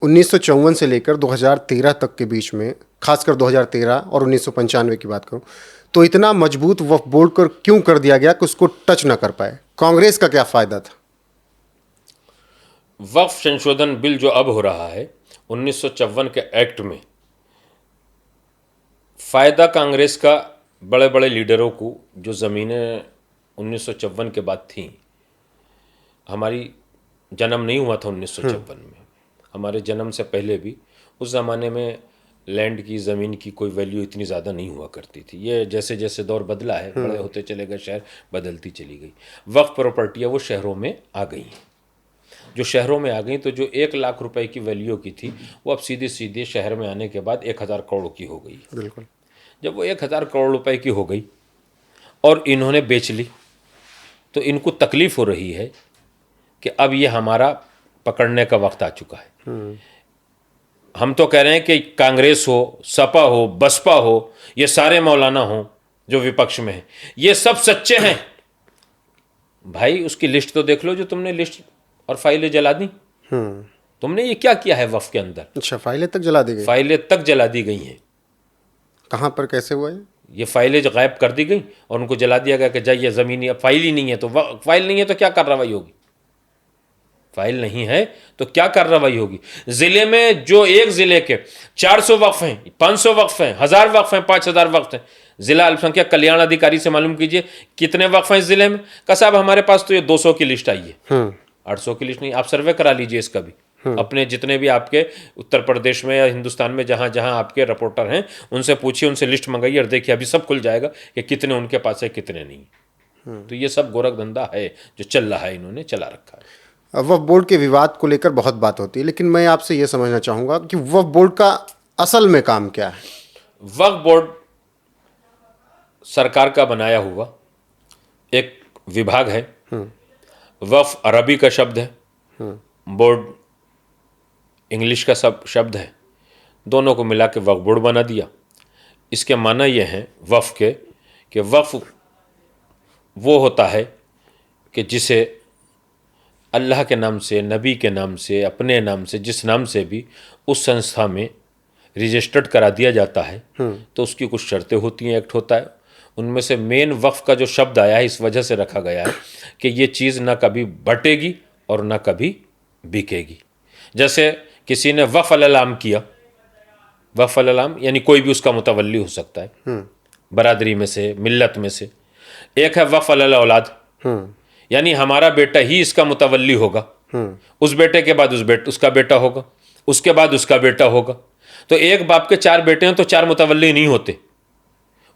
1954 से लेकर 2013 तक के बीच में, खासकर 2013 और 1995 की बात करूं, तो इतना मजबूत वक्फ बोर्ड को क्यों कर दिया गया कि उसको टच ना कर पाए? कांग्रेस का क्या फ़ायदा था? वक्फ संशोधन बिल जो अब हो रहा है 1954 के एक्ट में, फ़ायदा कांग्रेस का बड़े बड़े लीडरों को, जो ज़मीनें 1954 के बाद थीं, हमारी जन्म नहीं हुआ था 1956 में, हमारे जन्म से पहले भी उस ज़माने में लैंड की, ज़मीन की कोई वैल्यू इतनी ज़्यादा नहीं हुआ करती थी। ये जैसे जैसे दौर बदला है, बड़े होते चले गए, शहर बदलती चली गई, वक्फ प्रॉपर्टियाँ वो शहरों में आ गई हैं। जो शहरों में आ गई तो जो 1 लाख रुपए की वैल्यू की थी वो अब सीधे सीधे शहर में आने के बाद 1000 करोड़ की हो गई। बिल्कुल। जब वो 1000 करोड़ रुपए की हो गई और इन्होंने बेच ली, तो इनको तकलीफ हो रही है कि अब ये हमारा पकड़ने का वक्त आ चुका है। हम तो कह रहे हैं कि कांग्रेस हो, सपा हो, बसपा हो, ये सारे मौलाना हो जो विपक्ष में है, ये सब सच्चे हैं। भाई उसकी लिस्ट तो देख लो, जो तुमने लिस्ट और फाइलें जला दी। तुमने ये क्या किया है वक्फ के अंदर? अच्छा, फाइलें तक जला दी गई? फाइलें तक जला दी गई हैं। कहाँ पर, कैसे हुआ ये फाइलें जो गायब कर दी गई और उनको जला दिया गया कि जाइए ज़मीन, अब फाइल ही नहीं है, तो फाइल नहीं है तो क्या कार्रवाई होगी? फाइल नहीं है तो क्या कार्रवाई होगी? ज़िले में जो एक ज़िले के 400 वक्फ हैं, 500 वक्फ हैं, 1000 वक्फ हैं, 5000 वक्फ हैं, ज़िला अल्पसंख्यक कल्याण अधिकारी से मालूम कीजिए कितने वक्फ हैं इस ज़िले में। का साहब हमारे पास तो ये 200 की लिस्ट आई है। 800 की लिस्ट नहीं, आप सर्वे करा लीजिए इसका भी। अपने जितने भी आपके उत्तर प्रदेश में या हिंदुस्तान में जहाँ जहाँ आपके रिपोर्टर हैं, उनसे पूछिए, उनसे लिस्ट मंगाइए और देखिए अभी सब खुल जाएगा कि कितने उनके पास है, कितने नहीं। तो ये सब गोरख धंधा है जो चल रहा है, इन्होंने चला रखा है। वक्फ बोर्ड के विवाद को लेकर बहुत बात होती है, लेकिन मैं आपसे ये समझना चाहूँगा कि वक्फ बोर्ड का असल में काम क्या है? वक्फ बोर्ड सरकार का बनाया हुआ एक विभाग है। वक्फ अरबी का शब्द है, बोर्ड इंग्लिश का सब शब्द है, दोनों को मिला के वक्फ बोर्ड बना दिया। इसके माना ये है वक्फ के कि वक्फ वो होता है कि जिसे अल्लाह के नाम से, नबी के नाम से, अपने नाम से, जिस नाम से भी उस संस्था में रजिस्टर्ड करा दिया जाता है, तो उसकी कुछ शर्तें होती हैं, एक्ट होता है। उनमें से मेन वक्फ का जो शब्द आया है इस वजह से रखा गया है कि ये चीज़ ना कभी बटेगी और ना कभी बिकेगी। जैसे किसी ने वक्फ अल-अलाम किया, वक्फ अल-अलाम यानी कोई भी उसका मुतवल्ली हो सकता है, बरादरी में से, मिल्लत में से। एक है वक्फ अल-औलाद, यानी हमारा बेटा ही इसका मुतवल्ली होगा, उस बेटे के बाद उसका बेटा होगा, उसके बाद उसका बेटा होगा। तो एक बाप के 4 बेटे हैं तो 4 मुतवल्ली नहीं होते।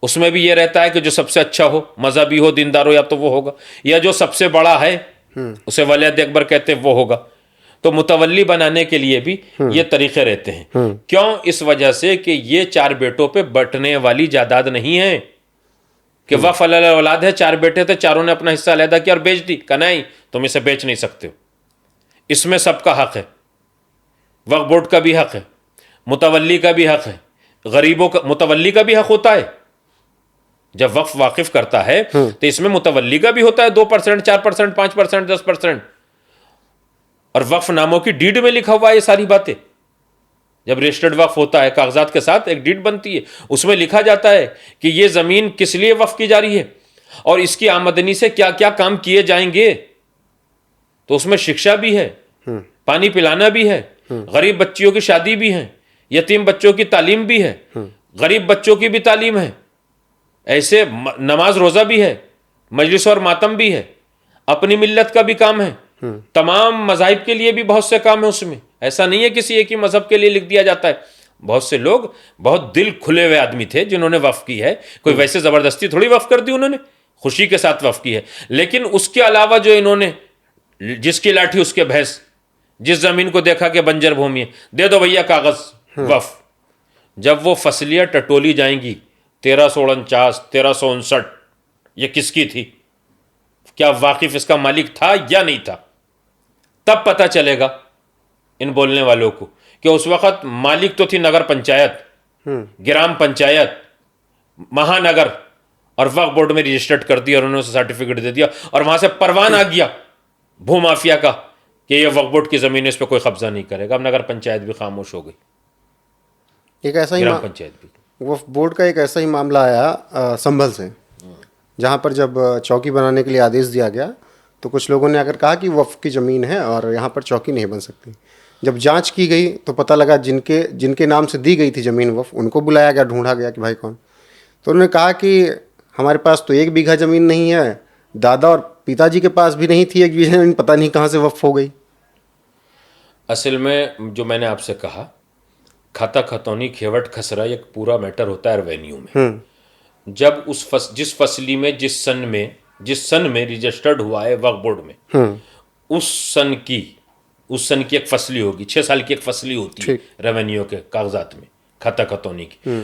उसमें भी ये रहता है कि जो सबसे अच्छा हो, मजहबी हो, दीनदार हो, या तो वो होगा, या जो सबसे बड़ा है उसे वलियत अकबर कहते हैं, वो होगा। तो मुतवल्ली बनाने के लिए भी ये तरीके रहते हैं। क्यों? इस वजह से कि ये 4 बेटों पे बंटने वाली जायदाद नहीं है कि वक्फ औलाद है, 4 बेटे थे, चारों ने अपना हिस्सा अलहदा किया और बेच दी। का नहीं, तुम इसे बेच नहीं सकते हो। इसमें सबका हक है, वक्फ बोर्ड का भी हक है, मुतवल्ली का भी हक है, गरीबों का, मुतवल्ली का भी हक होता है। जब वक्फ वाकिफ करता है तो इसमें मुतवल्ली का भी होता है 2%, 4%, 5%, 10%। और वक्फ नामों की डीड में लिखा हुआ है ये सारी बातें। जब रजिस्टर्ड वक्फ होता है, कागजात के साथ एक डीड बनती है, उसमें लिखा जाता है कि ये ज़मीन किस लिए वक्फ की जा रही है और इसकी आमदनी से क्या क्या काम किए जाएंगे। तो उसमें शिक्षा भी है, पानी पिलाना भी है, गरीब बच्चियों की शादी भी है, यतीम बच्चों की तालीम भी है, गरीब बच्चों की भी तालीम है, ऐसे नमाज रोज़ा भी है, मजलिस और मातम भी है, अपनी मिल्लत का भी काम है, तमाम मज़ाहिब के लिए भी बहुत से काम है उसमें। ऐसा नहीं है किसी एक ही मज़हब के लिए लिख दिया जाता है। बहुत से लोग बहुत दिल खुले हुए आदमी थे जिन्होंने वफ़ की है, कोई वैसे ज़बरदस्ती थोड़ी वफ़ कर दी, उन्होंने खुशी के साथ वफ़ की है। लेकिन उसके अलावा जो इन्होंने, जिसकी लाठी उसके भैंस, जिस ज़मीन को देखा कि बंजर भूमि है, दे दो भैया कागज़ वफ़। जब वो फसलियाँ टटोली जाएंगी 1349, 1359, ये किसकी थी, क्या वाकिफ इसका मालिक था या नहीं था, तब पता चलेगा इन बोलने वालों को कि उस वक़्त मालिक तो थी नगर पंचायत, ग्राम पंचायत, महानगर, और वक्फ बोर्ड में रजिस्टर्ड कर दिया और उन्होंने सर्टिफिकेट दे दिया और वहां से परवान आ गया भूमाफिया का कि ये वक्फ बोर्ड की ज़मीन है, इस पर कोई कब्जा नहीं करेगा। अब नगर पंचायत भी खामोश हो गई, एक ऐसा ही ग्राम पंचायत भी। वक्फ बोर्ड का एक ऐसा ही मामला आया संभल से, जहाँ पर जब चौकी बनाने के लिए आदेश दिया गया तो कुछ लोगों ने आकर कहा कि वक्फ की ज़मीन है और यहाँ पर चौकी नहीं बन सकती। जब जांच की गई तो पता लगा जिनके नाम से दी गई थी ज़मीन वक्फ, उनको बुलाया गया, ढूंढा गया कि भाई कौन। तो उन्होंने कहा कि हमारे पास तो 1 बीघा ज़मीन नहीं है, दादा और पिताजी के पास भी नहीं थी 1 बीघा ज़मीन, पता नहीं कहाँ से वक्फ हो गई। असल में जो मैंने आपसे कहा, खाता खतौनी खेवट खसरा एक पूरा मैटर होता है रेवेन्यू में। जब जिस फसली में जिस सन में रजिस्टर्ड हुआ है वक्फ बोर्ड में, उस सन की एक फसली होगी, 6 साल की एक फसली होती है रेवेन्यू के कागजात में, खाता खतौनी की।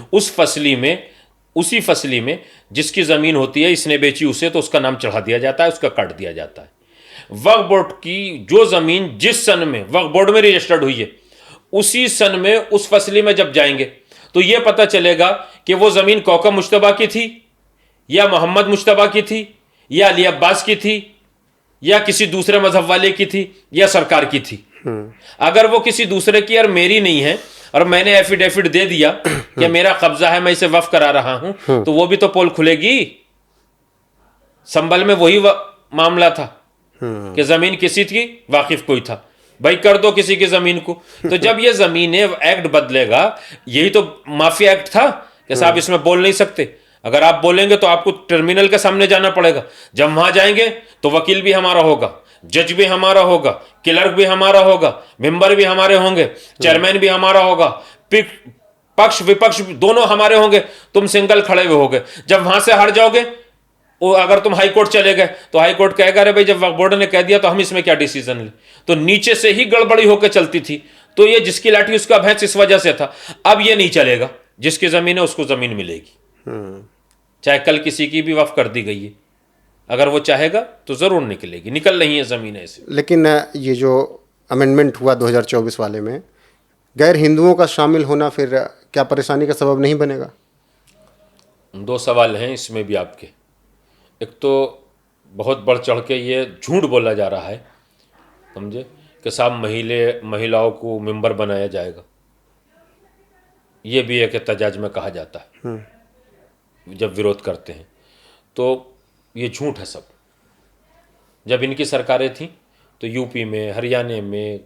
उसी फसली में जिसकी ज़मीन होती है, इसने बेची उसे, तो उसका नाम चढ़ा दिया जाता है, उसका काट दिया जाता है। वक्फ बोर्ड की जो ज़मीन जिस सन में वक्फ बोर्ड में रजिस्टर्ड हुई है, उसी सन में उस फसली में जब जाएंगे तो यह पता चलेगा कि वो ज़मीन कौकब मुश्तबा की थी, या मोहम्मद मुश्तबा की थी, या अली अब्बास की थी, या किसी दूसरे मजहब वाले की थी, या सरकार की थी। अगर वो किसी दूसरे की और मेरी नहीं है, और मैंने एफिडेविट दे दिया कि मेरा कब्जा है, मैं इसे वक्फ करा रहा हूं, तो वो भी तो पोल खुलेगी। संभल में वही मामला था कि जमीन किसी की, वाकिफ कोई था, भाई कर दो किसी की जमीन को। तो जब ये जमीन एक्ट बदलेगा, यही तो माफिया एक्ट था कि साहब इसमें बोल नहीं सकते, अगर आप बोलेंगे तो आपको टर्मिनल के सामने जाना पड़ेगा। जब वहां जाएंगे तो वकील भी हमारा होगा, जज भी हमारा होगा, क्लर्क भी हमारा होगा, मेंबर भी हमारे होंगे, चेयरमैन भी हमारा होगा, पक्ष विपक्ष दोनों हमारे होंगे, तुम सिंगल खड़े हुए होगे। जब वहां से हट जाओगे, अगर तुम हाई कोर्ट चले गए तो हाई कोर्ट कहेगा अरे भाई जब वक्फ बोर्ड ने कह दिया तो हम इसमें क्या डिसीजन ले। तो नीचे से ही गड़बड़ी होकर चलती थी। तो ये जिसकी लाठी उसका भैंस इस वजह से था। अब ये नहीं चलेगा, जिसकी जमीन है उसको जमीन मिलेगी, चाहे कल किसी की भी वक्फ कर दी गई है, अगर वो चाहेगा तो जरूर निकलेगी, निकल रही है जमीन ऐसे। लेकिन ये जो अमेंडमेंट हुआ 2024 वाले में, गैर हिंदुओं का शामिल होना फिर क्या परेशानी का सबब नहीं बनेगा? 2 सवाल हैं इसमें भी आपके। एक तो बहुत बढ़ चढ़ के ये झूठ बोला जा रहा है, समझे, कि साहब महिलाओं को मेंबर बनाया जाएगा। ये भी एक एहतजाज में कहा जाता है जब विरोध करते हैं, तो ये झूठ है सब। जब इनकी सरकारें थीं तो यूपी में, हरियाणा में,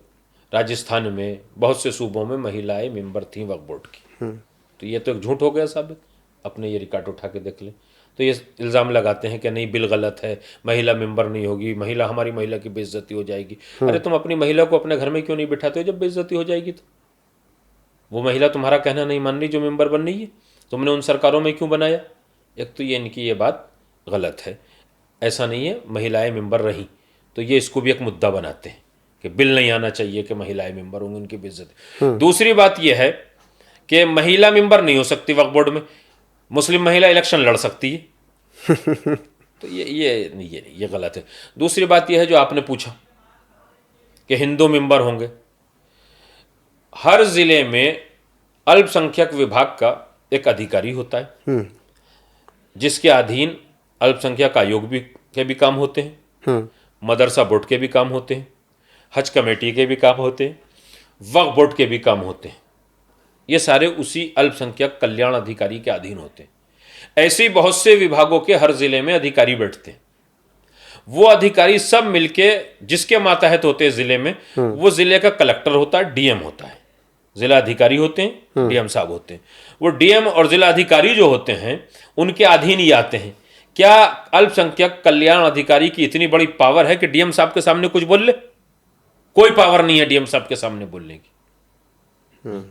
राजस्थान में, बहुत से सूबों में महिलाएं मेंबर थीं वक्फ बोर्ड की। तो ये तो एक झूठ हो गया साबित। अपने ये रिकॉर्ड उठा के देख लें। तो ये इल्ज़ाम लगाते हैं कि नहीं बिल गलत है, महिला मेंबर नहीं होगी, हमारी महिला की बेइज्जती हो जाएगी। अरे तुम अपनी महिला को अपने घर में क्यों नहीं बिठाते हो जब बेइज्जती हो जाएगी? तो वो महिला तुम्हारा कहना नहीं मान रही जो मेंबर बन रही है, तुमने उन सरकारों में क्यों बनाया? एक तो ये इनकी ये बात गलत है, ऐसा नहीं है, महिलाएं मेंबर रहीं। तो ये इसको भी एक मुद्दा बनाते हैं कि बिल नहीं आना चाहिए कि महिलाएं मेंबर होंगी, उनकी बेइज्जती। दूसरी बात यह है कि महिला मेंबर नहीं हो सकती वक्फ बोर्ड में, मुस्लिम महिला इलेक्शन लड़ सकती है। तो ये गलत है। दूसरी बात यह है जो आपने पूछा कि हिंदू मेंबर होंगे। हर जिले में अल्पसंख्यक विभाग का एक अधिकारी होता है जिसके अधीन अल्पसंख्यक आयोग के भी काम होते हैं, मदरसा बोर्ड के भी काम होते हैं, हज कमेटी के भी काम होते हैं, वक्फ बोर्ड के भी काम होते हैं। ये सारे उसी अल्पसंख्यक कल्याण अधिकारी के अधीन होते हैं। ऐसे ही बहुत से विभागों के हर जिले में अधिकारी बैठते हैं। वो अधिकारी सब मिलके जिसके मातहत होते हैं जिले में, वो जिले का कलेक्टर होता है, डीएम होता है, जिला अधिकारी होते हैं, डीएम साहब होते हैं। वो डीएम और जिला अधिकारी जो होते हैं उनके अधीन ही आते हैं। क्या अल्पसंख्यक कल्याण अधिकारी की इतनी बड़ी पावर है कि डीएम साहब के सामने कुछ बोल ले? कोई पावर नहीं है डीएम साहब के सामने बोलने की।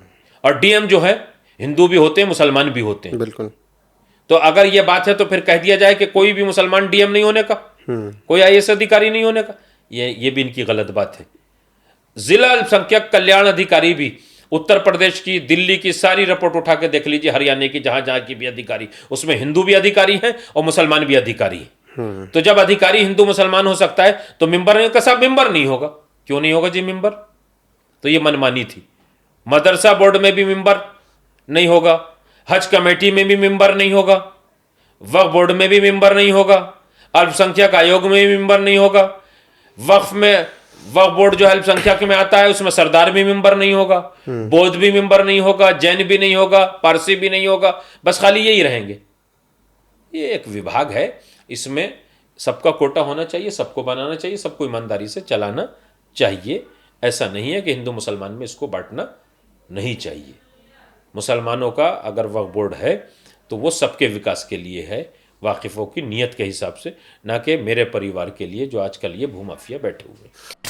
और डीएम जो है हिंदू भी होते हैं, मुसलमान भी होते हैं। बिल्कुल। तो अगर यह बात है तो फिर कह दिया जाए कि कोई भी मुसलमान डीएम नहीं होने का, कोई आईएएस अधिकारी नहीं होने का। ये भी इनकी गलत बात है। जिला अल्पसंख्यक कल्याण अधिकारी भी उत्तर प्रदेश की, दिल्ली की सारी रिपोर्ट उठा के देख लीजिए, हरियाणा की, जहां जहां की भी अधिकारी, उसमें हिंदू भी अधिकारी हैं और मुसलमान भी अधिकारी हैं। तो जब अधिकारी हिंदू मुसलमान हो सकता है तो मेंबर नहीं होगा? सब मेंबर नहीं होगा। क्यों नहीं होगा जी मेंबर? तो ये मनमानी थी। मदरसा बोर्ड में भी मेंबर नहीं होगा, हज कमेटी में भी मेंबर नहीं होगा, वक्फ बोर्ड में भी मेंबर नहीं होगा, अल्पसंख्यक आयोग में भी मेंबर नहीं होगा, वक्फ में वक्फ बोर्ड जो अल्पसंख्यक में आता है उसमें सरदार भी मेंबर नहीं होगा, बौद्ध भी मेंबर नहीं होगा, जैन भी नहीं होगा, पारसी भी नहीं होगा, बस खाली यही रहेंगे। ये एक विभाग है, इसमें सबका कोटा होना चाहिए, सबको बनाना चाहिए, सबको ईमानदारी से चलाना चाहिए। ऐसा नहीं है कि हिंदू मुसलमान में इसको बांटना नहीं चाहिए। मुसलमानों का अगर वक्फ बोर्ड है तो वो सबके विकास के लिए है, वाकिफ़ों की नीयत के हिसाब से, ना कि मेरे परिवार के लिए जो आजकल ये भूमाफिया बैठे हुए हैं।